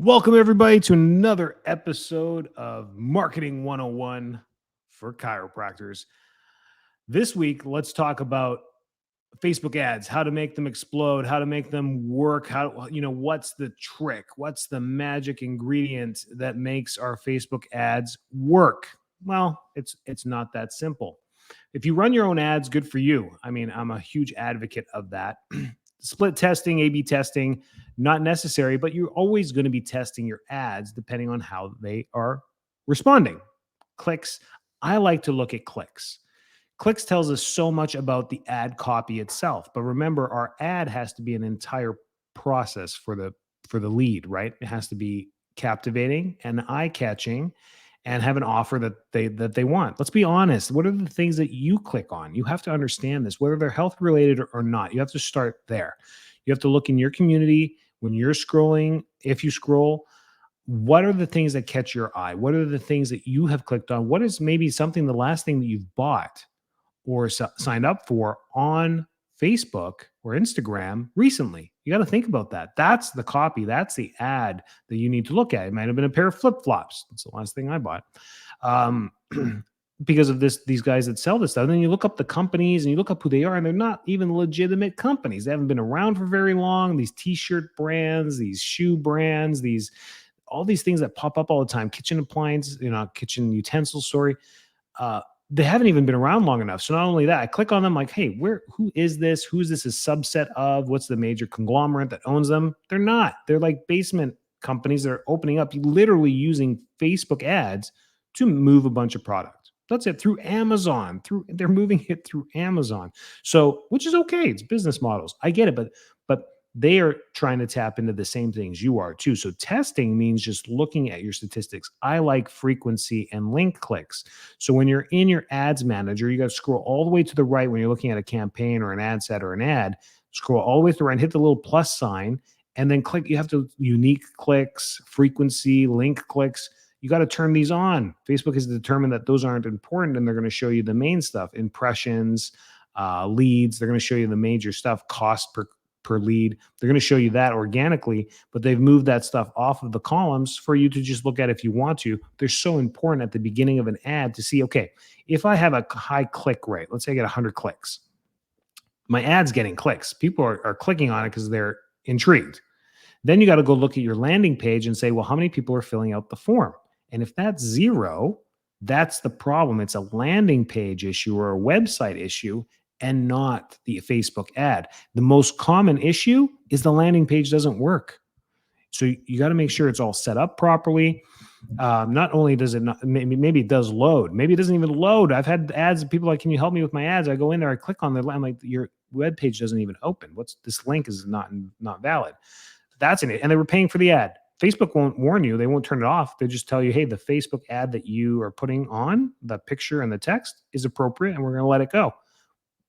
Welcome, everybody, to another episode of Marketing 101 for chiropractors. This week, let's talk about Facebook ads, how to make them explode, how to make them work, what's the trick? What's the magic ingredient that makes our Facebook ads work? Well, it's not that simple. If you run your own ads, good for you. I mean, I'm a huge advocate of that. Split testing, A/B testing, not necessary, but you're always going to be testing your ads depending on how they are responding. Clicks. I like to look at clicks. Clicks tells us so much about the ad copy itself. But remember, our ad has to be an entire process for the lead, right? It has to be captivating and eye-catching and have an offer that they want. Let's be honest. What are the things that you click on? You have to understand this, whether they're health related or not. You have to start there. You have to look in your community when you're scrolling, if you scroll, what are the things that catch your eye? What are the things that you have clicked on? What is maybe something, the last thing that you've bought or signed up for on Facebook or Instagram recently? You got to think about that. That's the copy. That's the ad that you need to look at. It might have been a pair of flip flops. That's the last thing I bought. Um, because of these guys that sell this stuff. And then you look up the companies and you look up who they are, and they're not even legitimate companies. They haven't been around for very long. These t-shirt brands, these shoe brands, all these things that pop up all the time, kitchen appliance, kitchen utensils, sorry. They haven't even been around long enough. So not only that, I click on them like, hey, who is this? Who is this a subset of? What's the major conglomerate that owns them? They're not. They're like basement companies that are opening up, literally using Facebook ads to move a bunch of product. That's it, through Amazon. They're moving it through Amazon. So, which is okay. It's business models. I get it, but they are trying to tap into the same things you are too. So testing means just looking at your statistics. I like frequency and link clicks. So when you're in your ads manager, you got to scroll all the way to the right when you're looking at a campaign or an ad set or an ad. Scroll all the way to the right and hit the little plus sign, and then click. You have to unique clicks, frequency, link clicks. You got to turn these on. Facebook has determined that those aren't important, and they're going to show you the main stuff: impressions, leads. They're going to show you the major stuff: cost per lead. They're going to show you that organically, but they've moved that stuff off of the columns for you to just look at if you want to. They're so important at the beginning of an ad to see, okay, if I have a high click rate, let's say I get 100 clicks, my ad's getting clicks. People are clicking on it because they're intrigued. Then you got to go look at your landing page and say, well, how many people are filling out the form? And if that's zero, that's the problem. It's a landing page issue or a website issue and not the Facebook ad. The most common issue is the landing page doesn't work. So you got to make sure it's all set up properly. Not only does it not, maybe it does load. Maybe it doesn't even load. I've had ads. People like, can you help me with my ads? I go in there, I click on the, I'm like, your web page doesn't even open. What's this link is not valid. That's in it. And they were paying for the ad. Facebook won't warn you. They won't turn it off. They just tell you, hey, the Facebook ad that you are putting on, the picture and the text is appropriate, and we're going to let it go.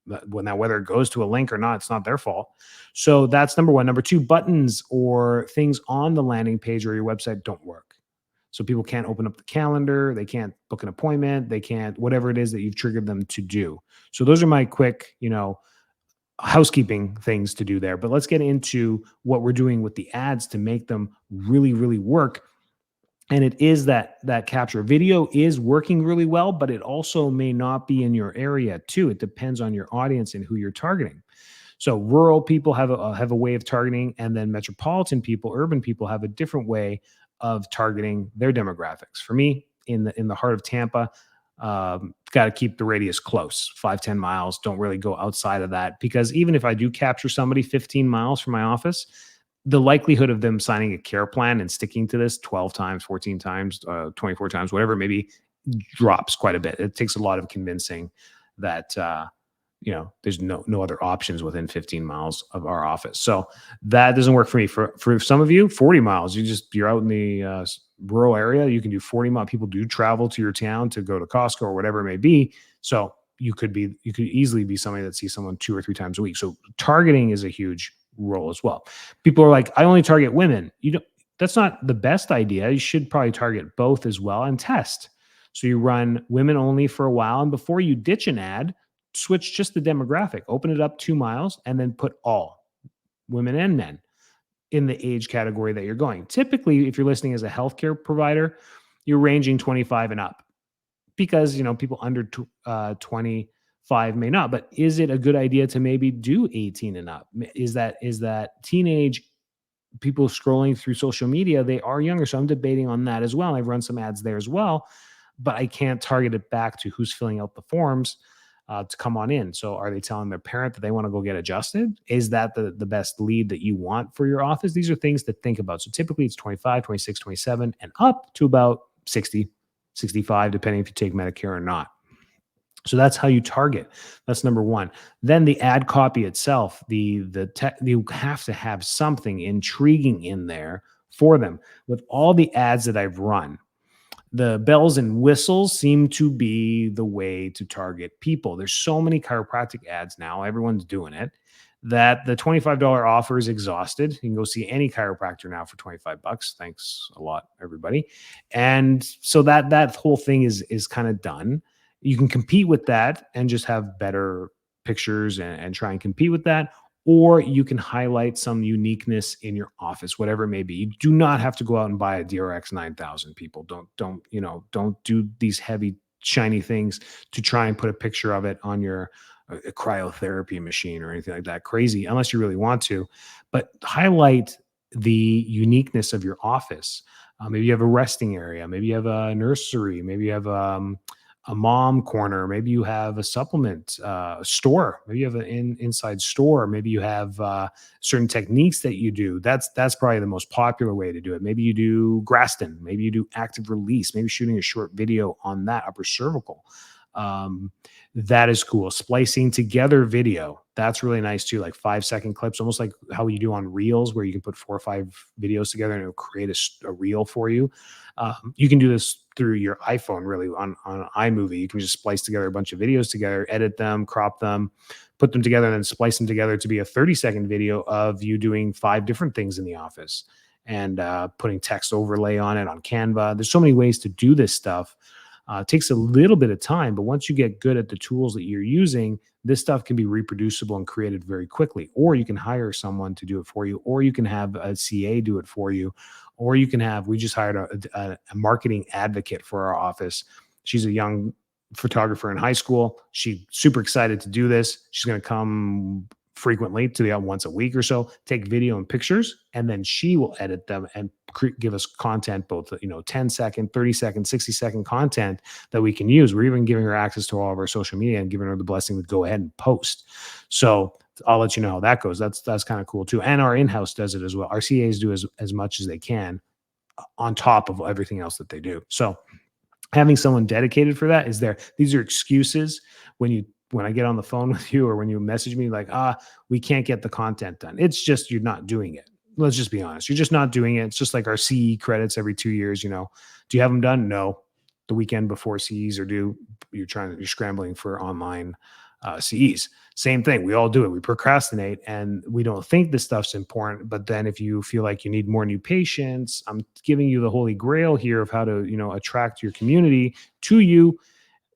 Now, whether it goes to a link or not, it's not their fault. So that's number one. Number two, buttons or things on the landing page or your website don't work. So people can't open up the calendar. They can't book an appointment. They can't, whatever it is that you've triggered them to do. So those are my quick, housekeeping things to do there. But let's get into what we're doing with the ads to make them really, really work. And it is that capture. Video is working really well, but it also may not be in your area too. It depends on your audience and who you're targeting. So rural people have a way of targeting, and then metropolitan people, urban people have a different way of targeting their demographics. For me, in the heart of Tampa, got to keep the radius close, 5-10 miles. Don't really go outside of that, because even if I do capture somebody 15 miles from my office, the likelihood of them signing a care plan and sticking to this 12 times, 14 times, 24 times, whatever it may be, drops quite a bit. It takes a lot of convincing that, there's no other options within 15 miles of our office. So that doesn't work for me. For some of you, 40 miles, you're out in the rural area. You can do 40 miles. People do travel to your town to go to Costco or whatever it may be. So you could easily be somebody that sees someone 2 or 3 times a week. So targeting is a huge role as well. People are like, I only target women. That's not the best idea. You should probably target both as well and test. So you run women only for a while, and before you ditch an ad, switch just the demographic, open it up 2 miles, and then put all women and men. in the age category that you're going. Typically, if you're listening as a healthcare provider, you're ranging 25 and up because, people under 25 may not. But is it a good idea to maybe do 18 and up? Is that teenage people scrolling through social media, they are younger. So I'm debating on that as well. I've run some ads there as well, but I can't target it back to who's filling out the forms to come on in. So are they telling their parent that they want to go get adjusted? Is that the best lead that you want for your office? These are things to think about. So typically it's 25, 26, 27, and up to about 60, 65, depending if you take Medicare or not. So that's how you target. That's number one. Then the ad copy itself, you have to have something intriguing in there for them. With all the ads that I've run, the bells and whistles seem to be the way to target people. There's so many chiropractic ads now, everyone's doing it, that the $25 offer is exhausted. You can go see any chiropractor now for 25 bucks. Thanks a lot, everybody. And so that whole thing is kind of done. You can compete with that and just have better pictures and try and compete with that. Or you can highlight some uniqueness in your office, whatever it may be. You do not have to go out and buy a DRX 9000. People don't do these heavy shiny things to try and put a picture of it on your cryotherapy machine or anything like that. Crazy, unless you really want to. But highlight the uniqueness of your office. Maybe you have a resting area. Maybe you have a nursery. Maybe you have a mom corner. Maybe you have a supplement store. Maybe you have an inside store. Maybe you have certain techniques that you do. That's probably the most popular way to do it. Maybe you do Graston. Maybe you do active release. Maybe shooting a short video on that upper cervical. That is cool. Splicing together video. That's really nice too. Like 5-second clips, almost like how you do on Reels, where you can put 4 or 5 videos together and it'll create a reel for you. You can do this through your iPhone, really, on iMovie. You can just splice together a bunch of videos together, edit them, crop them, put them together, and then splice them together to be a 30-second video of you doing 5 different things in the office and putting text overlay on it on Canva. There's so many ways to do this stuff. It takes a little bit of time, but once you get good at the tools that you're using, this stuff can be reproducible and created very quickly. Or you can hire someone to do it for you, or you can have a CA do it for you, or you can have, we just hired a marketing advocate for our office. She's a young photographer in high school. She's super excited to do this. She's going to come frequently to the once a week or so, take video and pictures, and then she will edit them and give us content, both 10-second, 30-second, 60-second content that we can use. We're even giving her access to all of our social media and giving her the blessing to go ahead and post. So I'll let you know how that goes. That's kind of cool too. And our in-house does it as well. Our CAs do as much as they can on top of everything else that they do. So having someone dedicated for that is there. These are excuses when I get on the phone with you or when you message me like, we can't get the content done. It's just, you're not doing it. Let's just be honest. You're just not doing it. It's just like our CE credits every 2 years. Do you have them done? No. The weekend before CEs are due, you're scrambling for online CEs. Same thing. We all do it. We procrastinate and we don't think this stuff's important. But then if you feel like you need more new patients, I'm giving you the holy grail here of how to, attract your community to you.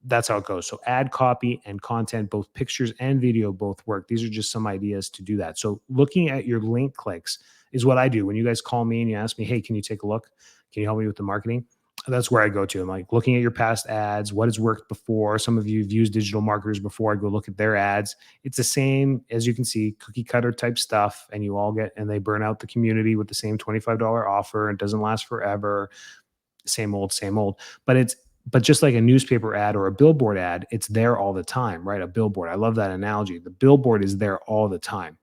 That's how it goes. So ad copy and content, both pictures and video, both work. These are just some ideas to do that. So looking at your link clicks is what I do. When you guys call me and you ask me, hey, can you take a look? Can you help me with the marketing? That's where I go to. I'm like looking at your past ads, what has worked before. Some of you have used digital marketers before. I go look at their ads. It's the same, as you can see, cookie cutter type stuff. And they burn out the community with the same $25 offer. It doesn't last forever. Same old. But just like a newspaper ad or a billboard ad, it's there all the time, right? A billboard. I love that analogy. The billboard is there all the time.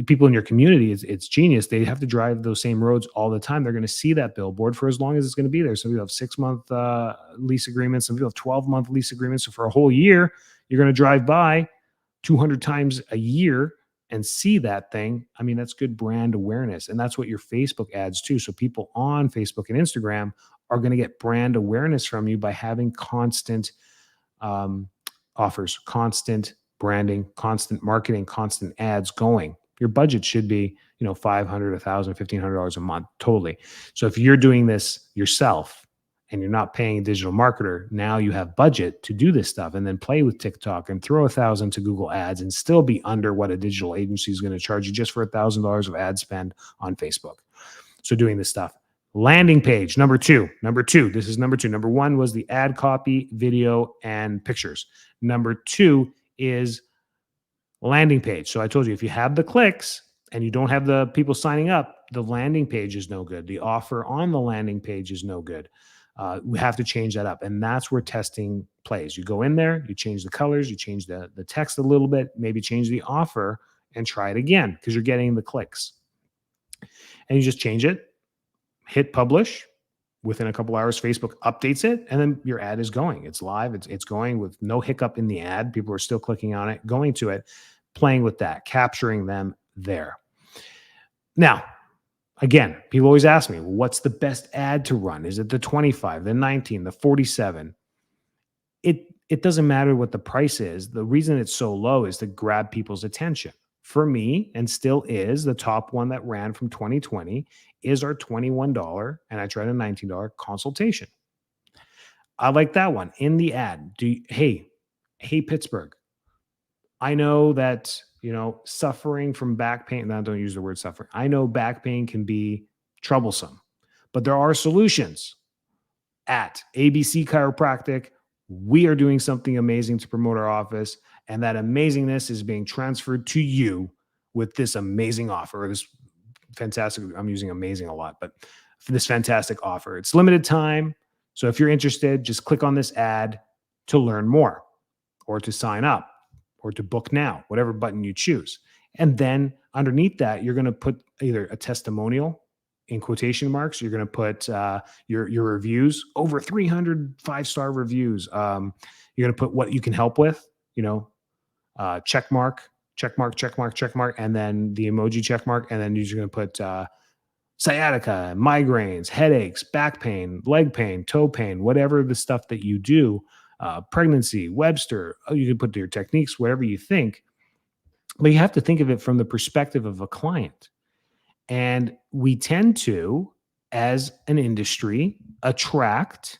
People in your community, it's genius. They have to drive those same roads all the time. They're going to see that billboard for as long as it's going to be there. Some people have 6-month lease agreements. Some people have 12-month lease agreements. So for a whole year, you're going to drive by 200 times a year and see that thing. I mean, that's good brand awareness. And that's what your Facebook ads too. So people on Facebook and Instagram are going to get brand awareness from you by having constant offers, constant branding, constant marketing, constant ads going. Your budget should be, $500, $1,000, $1,500 a month, totally. So if you're doing this yourself and you're not paying a digital marketer, now you have budget to do this stuff and then play with TikTok and throw 1,000 to Google Ads and still be under what a digital agency is going to charge you just for $1,000 of ad spend on Facebook. So doing this stuff. Landing page, number two. This is number two. Number one was the ad copy, video, and pictures. Number two is landing page. So I told you, if you have the clicks and you don't have the people signing up, the landing page is no good. The offer on the landing page is no good. We have to change that up. And that's where testing plays. You go in there, you change the colors, you change the text a little bit, maybe change the offer and try it again because you're getting the clicks. And you just change it, hit publish. Within a couple hours, Facebook updates it, and then your ad is going. It's live. It's going with no hiccup in the ad. People are still clicking on it, going to it, playing with that, capturing them there. Now, again, people always ask me, well, what's the best ad to run? Is it the 25, the 19, the 47? It doesn't matter what the price is. The reason it's so low is to grab people's attention. For me, and still is, the top one that ran from 2020 is our $21, and I tried a $19 consultation. I like that one in the ad. Hey, Pittsburgh, I know that, suffering from back pain, now don't use the word suffering. I know back pain can be troublesome, but there are solutions. At ABC Chiropractic, we are doing something amazing to promote our office, and that amazingness is being transferred to you with this amazing offer, or this fantastic, I'm using amazing a lot, but for this fantastic offer. It's limited time. So if you're interested, just click on this ad to learn more or to sign up or to book now, whatever button you choose. And then underneath that, you're going to put either a testimonial in quotation marks. You're going to put your reviews, over 300 5-star reviews. You're going to put what you can help with, check mark, and then the emoji check mark. And then you're going to put sciatica, migraines, headaches, back pain, leg pain, toe pain, whatever the stuff that you do, pregnancy, Webster. You can put your techniques, whatever you think. But you have to think of it from the perspective of a client. And we tend to, as an industry, attract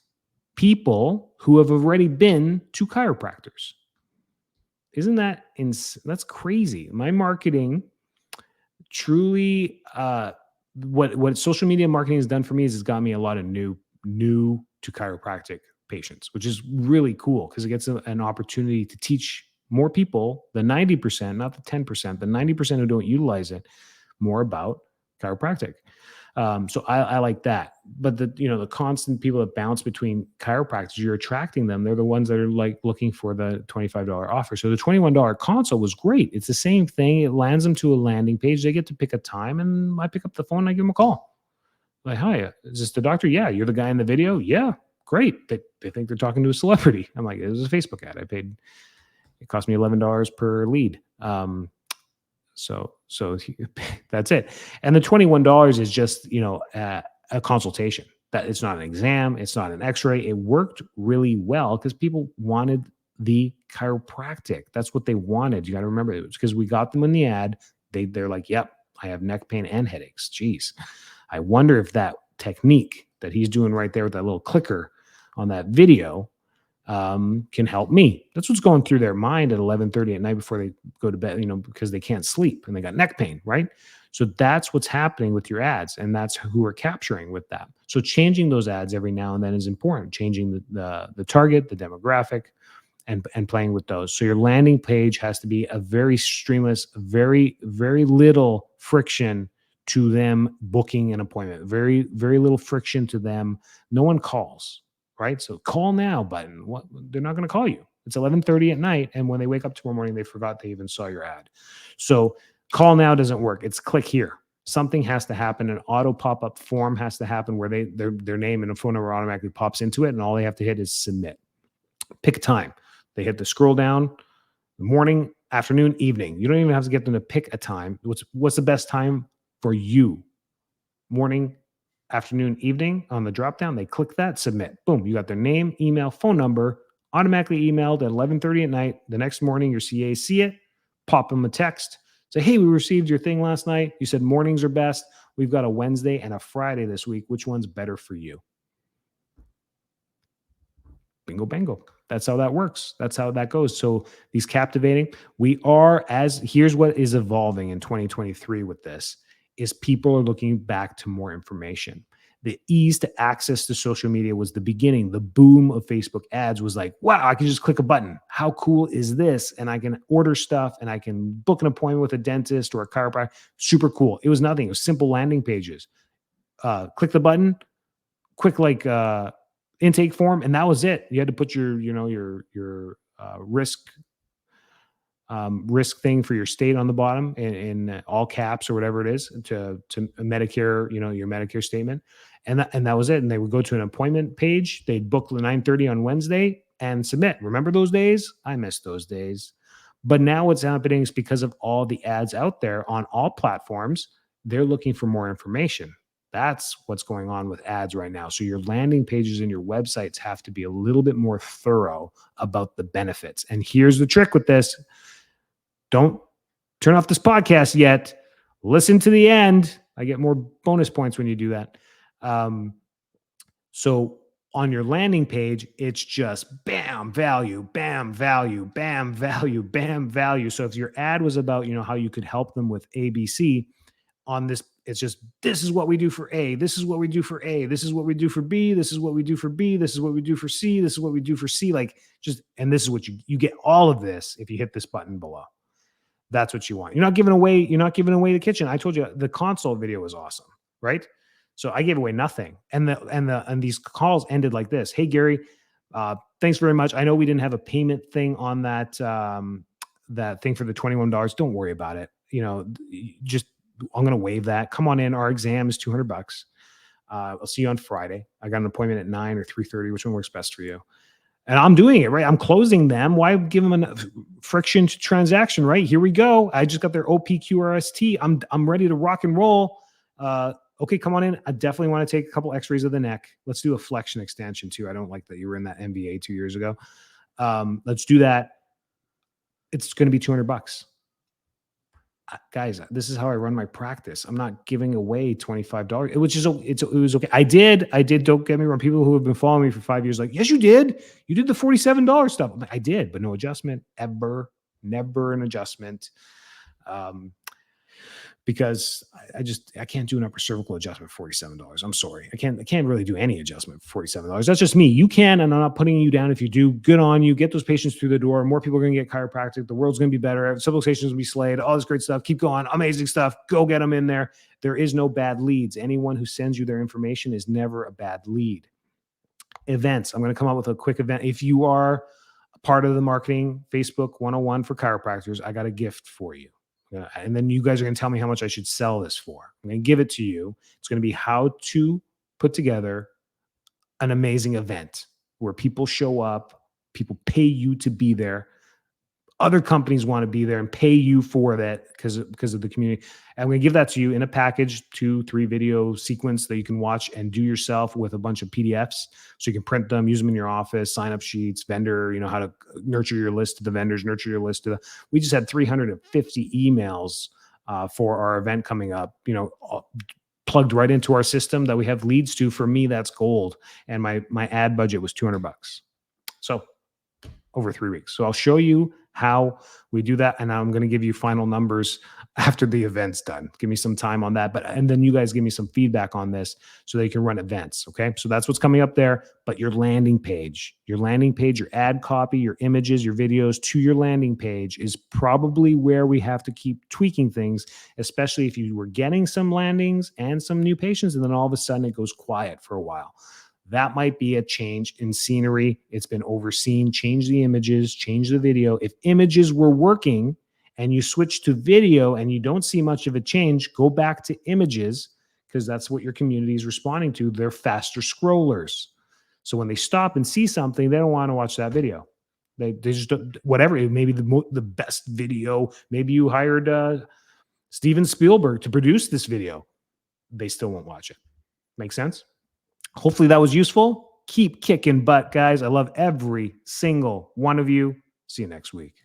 people who have already been to chiropractors. Isn't that that's crazy? My marketing truly, what social media marketing has done for me is it's got me a lot of new to chiropractic patients, which is really cool because it gets an opportunity to teach more people, the 90%, not the 10%, the 90% who don't utilize it, more about chiropractic. So I like that. But the constant people that bounce between chiropractors, you're attracting them. They're the ones that are like looking for the $25 offer. So the $21 consult was great. It's the same thing. It lands them to a landing page. They get to pick a time, and I pick up the phone and I give them a call. Like, hi, is this the doctor? Yeah. You're the guy in the video? Yeah. Great. They think they're talking to a celebrity. I'm like, it was a Facebook ad. It cost me $11 per lead. So that's it. And the $21 is just, a consultation. That it's not an exam. It's not an x-ray. It worked really well because people wanted the chiropractic. That's what they wanted. You got to remember, it was because we got them in the ad. They're like, yep, I have neck pain and headaches. Jeez. I wonder if that technique that he's doing right there with that little clicker on that video can help me. That's what's going through their mind at 11:30 at night before they go to bed, because they can't sleep and they got neck pain, right? So that's what's happening with your ads, and that's who we're capturing with that. So changing those ads every now and then is important. Changing the target, the demographic, and playing with those. So your landing page has to be a very streamless, very, very little friction to them booking an appointment. Very, very little friction to them. No one calls. Right? So call now button. What? They're not going to call you. It's 11:30 at night. And when they wake up tomorrow morning, they forgot they even saw your ad. So call now doesn't work. It's click here. Something has to happen. An auto pop-up form has to happen where their name and a phone number automatically pops into it. And all they have to hit is submit. Pick a time. They hit the scroll down, morning, afternoon, evening. You don't even have to get them to pick a time. What's the best time for you? Morning, afternoon, evening. On the drop down, they click that, submit. Boom, you got their name, email, phone number, automatically emailed at 11:30 at night. The next morning, your CAs see it, pop them a text, say, hey, we received your thing last night. You said mornings are best. We've got a Wednesday and a Friday this week. Which one's better for you? bingo, bango. That's how that works. That's how that goes. So these captivating, here's what is evolving in 2023 with this is people are looking back to more information. The ease to access to social media was the beginning. The boom of Facebook ads was like, wow, I can just click a button. How cool is this? And I can order stuff and I can book an appointment with a dentist or a chiropractor. Super cool. It was nothing. It was simple landing pages. Click the button, quick intake form, and that was it. You had to put your risk thing for your state on the bottom in all caps or whatever it is to Medicare, your Medicare statement, and that was it. And they would go to an appointment page. They'd book the 9:30 on Wednesday and submit. Remember those days? I miss those days. But now what's happening is because of all the ads out there on all platforms, they're looking for more information. That's what's going on with ads right now. So your landing pages and your websites have to be a little bit more thorough about the benefits. And here's the trick with this. Don't turn off this podcast yet. Listen to the end. I get more bonus points when you do that. So on your landing page, it's just bam, value, bam, value, bam, value, bam, value. So if your ad was about, how you could help them with ABC, on this, it's just, this is what we do for A. This is what we do for A. This is what we do for B. This is what we do for B. This is what we do for C. This is what we do for C. And this is what you get all of this if you hit this button below. That's what you want. You're not giving away the kitchen. I told you the console video was awesome, right? So I gave away nothing. And these calls ended like this. Hey, Gary, thanks very much. I know we didn't have a payment thing on that thing for the $21. Don't worry about it. I'm going to waive that. Come on in. Our exam is $200. I'll see you on Friday. I got an appointment at 9 or 3:30, which one works best for you? And I'm doing it, right? I'm closing them. Why give them a friction to transaction, right? Here we go. I just got their OPQRST. I'm ready to rock and roll. Okay, come on in. I definitely want to take a couple x-rays of the neck. Let's do a flexion extension too. I don't like that you were in that MBA 2 years ago. Let's do that. It's going to be $200. Guys, this is how I run my practice. I'm not giving away $25. It was okay. I did. Don't get me wrong. People who have been following me for 5 years, like, yes, you did. You did the $47 stuff. I'm like, I did, but no adjustment ever, never an adjustment. Because I can't do an upper cervical adjustment for $47. I'm sorry. I can't really do any adjustment for $47. That's just me. You can, and I'm not putting you down if you do. Good on you. Get those patients through the door. More people are going to get chiropractic. The world's going to be better. Civilizations will be slayed. All this great stuff. Keep going. Amazing stuff. Go get them in there. There is no bad leads. Anyone who sends you their information is never a bad lead. Events. I'm going to come up with a quick event. If you are a part of the Marketing Facebook 101 for chiropractors, I got a gift for you. And then you guys are going to tell me how much I should sell this for. I'm going to give it to you. It's going to be how to put together an amazing event where people show up, people pay you to be there. Other companies want to be there and pay you for that because of the community. And I'm going to give that to you in a package, 2-3 video sequence that you can watch and do yourself with a bunch of PDFs. So you can print them, use them in your office, sign up sheets, vendor, how to nurture your list to the vendors, nurture your list to we just had 350 emails for our event coming up, plugged right into our system that we have leads to. For me, that's gold. And my ad budget was $200. So over 3 weeks. So I'll show you how we do that. And I'm going to give you final numbers after the event's done. Give me some time on that. And then you guys give me some feedback on this so that you can run events. Okay. So that's what's coming up there. But your landing page, your ad copy, your images, your videos to your landing page is probably where we have to keep tweaking things, especially if you were getting some landings and some new patients. And then all of a sudden it goes quiet for a while. That might be a change in scenery. It's been overseen. Change the images, change the video. If images were working and you switch to video and you don't see much of a change, go back to images because that's what your community is responding to. They're faster scrollers. So when they stop and see something, they don't want to watch that video. They just don't, whatever. Maybe the best video. Maybe you hired Steven Spielberg to produce this video. They still won't watch it. Make sense? Hopefully that was useful. Keep kicking butt, guys. I love every single one of you. See you next week.